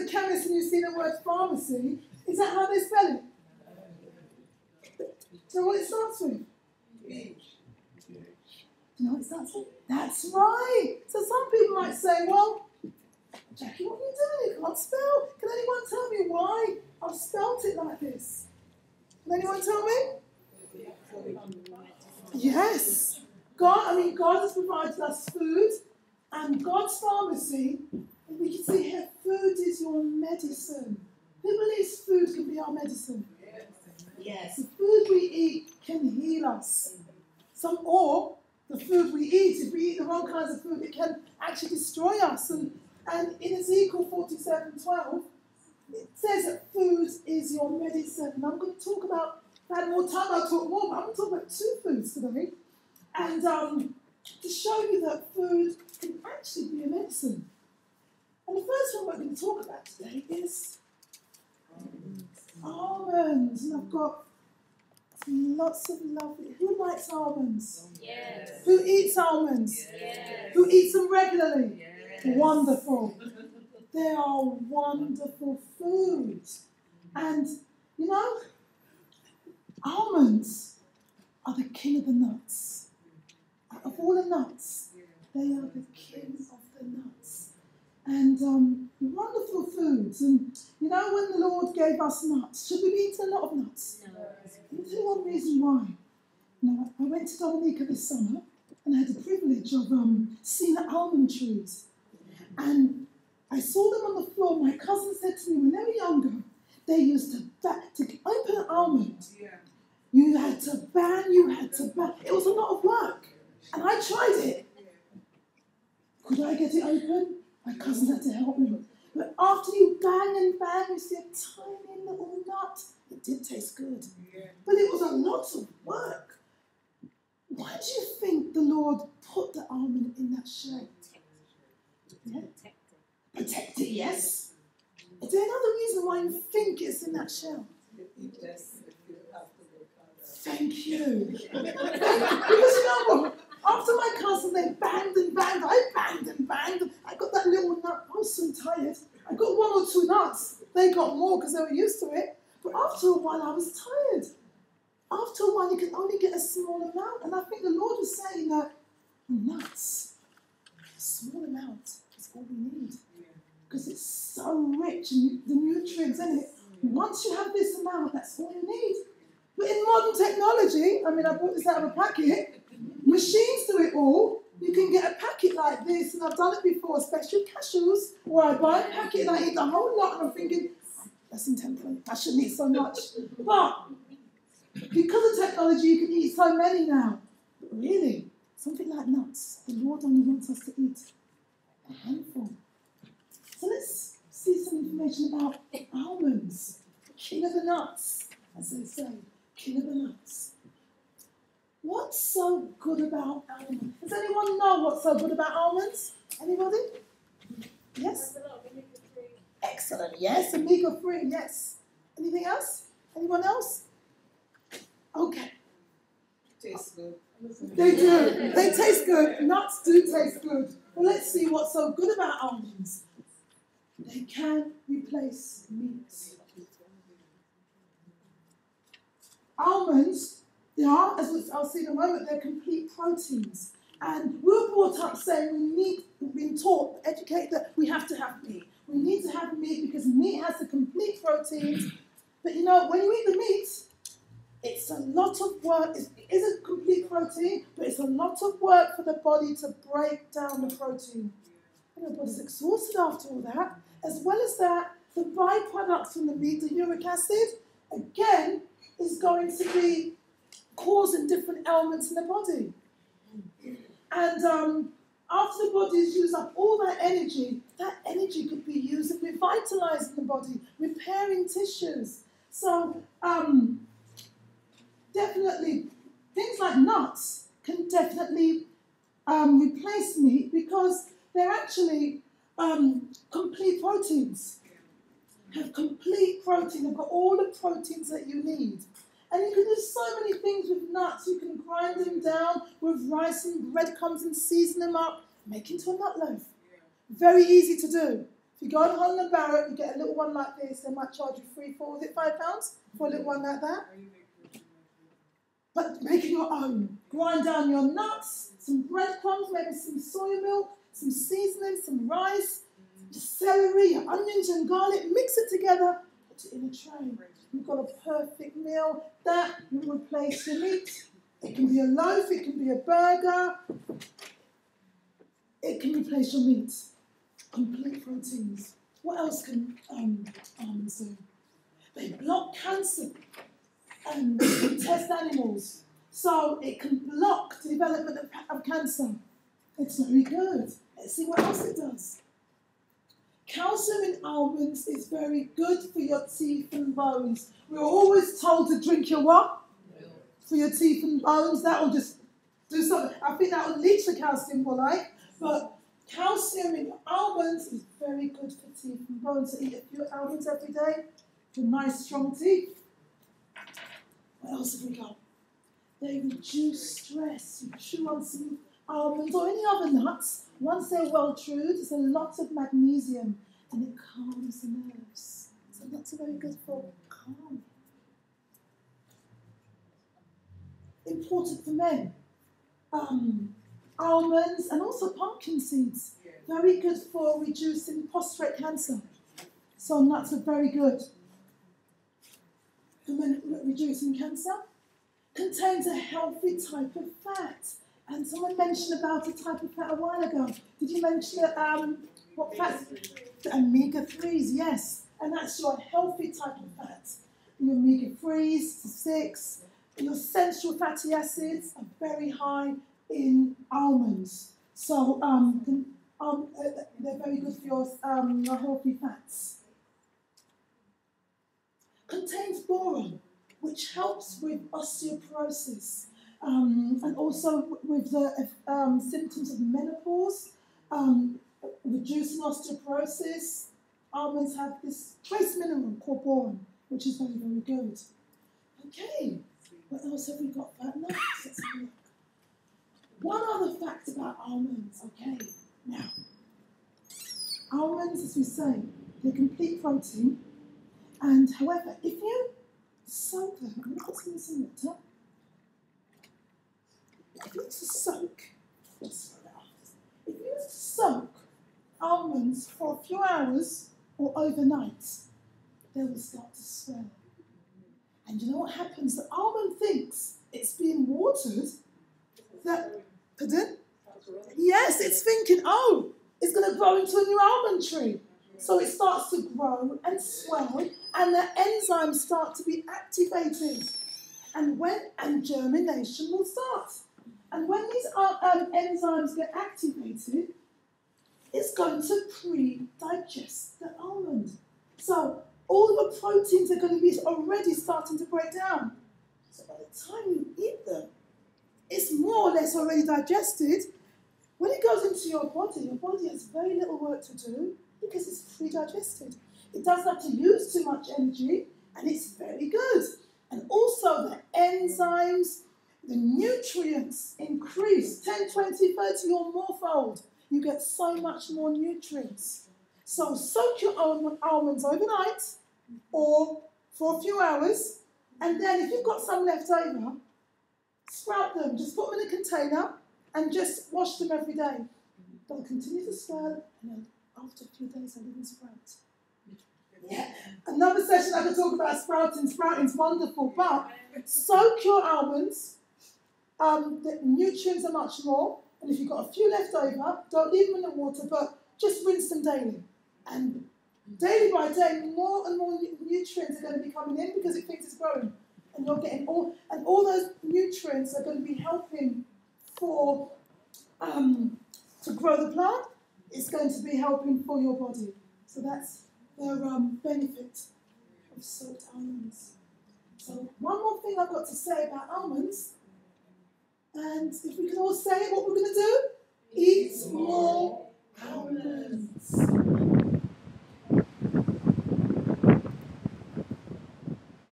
a chemist and you see the word pharmacy, is that how they spell it? Do you know what it starts with? Do you know what it starts with? That's right. So some people might say, well, Jackie, what are you doing? You can't spell. Can anyone tell me why I've spelt it like this? Can anyone tell me? Yes. God has provided us food, and God's pharmacy, and we can see here, food is your medicine. Who believes food can be our medicine? Yes. The food we eat can heal us. Or the food we eat, if we eat the wrong kinds of food, it can actually destroy us. And in Ezekiel 47:12, it says that food is your medicine. And I'm going to talk about, if I had more time, I'll talk more, but I'm going to talk about 2 foods today. And to show you that food can actually be a medicine. And the first one we're going to talk about today is almonds. And I've got lots of lovely. Who likes almonds? Yes. Who eats almonds? Yes. Who eats them regularly? Yes. Wonderful. They are wonderful foods. And, you know, almonds are the king of the nuts. Out of all the nuts, they are the king of the nuts. And wonderful foods. And, you know, when the Lord gave us nuts, should we be eating a lot of nuts? No. I'll tell you one reason why. Now, I went to Dominica this summer and I had the privilege of seeing the almond trees. And I saw them on the floor. My cousin said to me, when they were younger, they used to open an almond. Yeah. You had to bang. It was a lot of work. And I tried it. Could I get it open? My cousin had to help me. But after you bang and bang, you see a tiny little nut. It did taste good. Yeah. But it was a lot of work. Why do you think the Lord put the almond in that shell? Yeah. Protect it, yes. Is there another reason why you think it's in that shell? Thank you. Because you know what? After my cousin, they banged and banged. I banged and banged. I got that little nut. I was so tired. I got 1 or 2 nuts. They got more because they were used to it. But after a while, I was tired. After a while, you can only get a small amount. And I think the Lord was saying that nuts, a small amount is all we need. Because it's so rich in the nutrients in it. Once you have this amount, that's all you need. But in modern technology, I brought this out of a packet. Machines do it all. You can get a packet like this, and I've done it before, especially cashews, where I buy a packet and I eat the whole lot, and I'm thinking, less than 10 I shouldn't eat so much. But because of technology, you can eat so many now. But really, something like nuts, the Lord only wants us to eat a handful. So let's see some information about almonds, king of the nuts, as they say, king of the nuts. What's so good about almonds? Does anyone know what's so good about almonds? Anybody? Yes? Excellent, yes. Omega-3, yes. Anything else? Anyone else? Okay. Tastes good. They do. They taste good. Nuts do taste good. Well, let's see what's so good about almonds. They can replace meat. Almonds, they are, as I'll see in a moment, they're complete proteins. And we're brought up saying we've been taught, educated, that we have to have meat. We need to have meat because meat has the complete proteins. But you know, when you eat the meat, it's a lot of work. It is a complete protein, but it's a lot of work for the body to break down the protein. And the body's exhausted after all that. As well as that, the byproducts from the meat, the uric acid, again, is going to be causing different ailments in the body. And after the body's used up all that energy could be used in revitalizing the body, repairing tissues. So definitely, things like nuts can definitely replace meat because they're actually complete proteins. Have complete protein. They've got all the proteins that you need. And you can do so many things with nuts. You can grind them down with rice and breadcrumbs and season them up, make into a nut loaf. Very easy to do. If If you go on Holland and Barrett, you get a little one like this, they might charge you £3, £4, is it £5 for a little one like that? But make it your own. Grind down your nuts, some breadcrumbs, maybe some soy milk, some seasoning, some rice, some celery, your onions and garlic, mix it together, put it in a tray. You've got a perfect meal. That will replace your meat. It can be a loaf, it can be a burger. It can replace your meat. Complete proteins. What else can almonds do? They block cancer in test animals. So it can block the development of cancer. It's very good. Let's see what else it does. Calcium in almonds is very good for your teeth and bones. We're always told to drink your what? Milk. For your teeth and bones. That will just do something. I think that will leach the calcium more like. But calcium in almonds is very good for teeth and bones. So eat a few almonds every day for nice strong teeth. What else have we got? They reduce stress. You chew on some almonds or any other nuts. Once they're well chewed, there's a lot of magnesium and it calms the nerves. So nuts are very good for calm. Important for men. Almonds and also pumpkin seeds. Very good for reducing prostate cancer. So nuts are very good for reducing cancer. Contains a healthy type of fat. And someone mentioned about a type of fat a while ago. Did you mention what fat? The omega-3s, yes. And that's your healthy type of fat. Your omega-3s, 6. Your essential fatty acids are very high in almonds. So they're very good for your healthy fats. Contains boron, which helps with osteoporosis. And also with the symptoms of menopause, reducing osteoporosis. Almonds have this trace mineral called boron, which is very, very good. Okay, what else have we got? Fat nuts. Let's have a look. One other fact about almonds. Okay, now, almonds, as we say, they're complete protein. And however, if you soak them, I'm going to put some in some water. If you were to soak, almonds for a few hours or overnight, they will start to swell. And you know what happens? The almond thinks it's being watered. Pardon? Yes, it's thinking, oh, it's going to grow into a new almond tree. So it starts to grow and swell, and the enzymes start to be activated. And germination will start. And when these enzymes get activated, it's going to pre-digest the almond. So all the proteins are going to be already starting to break down. So by the time you eat them, it's more or less already digested. When it goes into your body has very little work to do because it's pre-digested. It doesn't have to use too much energy, and it's very good. And also the enzymes, the nutrients increase 10, 20, 30 or more fold. You get so much more nutrients. So soak your almonds overnight or for a few hours, and then if you've got some left over, sprout them. Just put them in a container and just wash them every day. They'll continue to swell, and then after a few days they'll even sprout. Yeah. Another session I could talk about sprouting. Sprouting's wonderful, but soak your almonds. The nutrients are much more, and if you've got a few left over, don't leave them in the water, but just rinse them daily. And daily by day, more and more nutrients are going to be coming in because it thinks it's growing. And you're getting all those nutrients are going to be helping for to grow the plant. It's going to be helping for your body. So that's the benefit of soaked almonds. So one more thing I've got to say about almonds, and if we can all say what we're going to do, eat more almonds.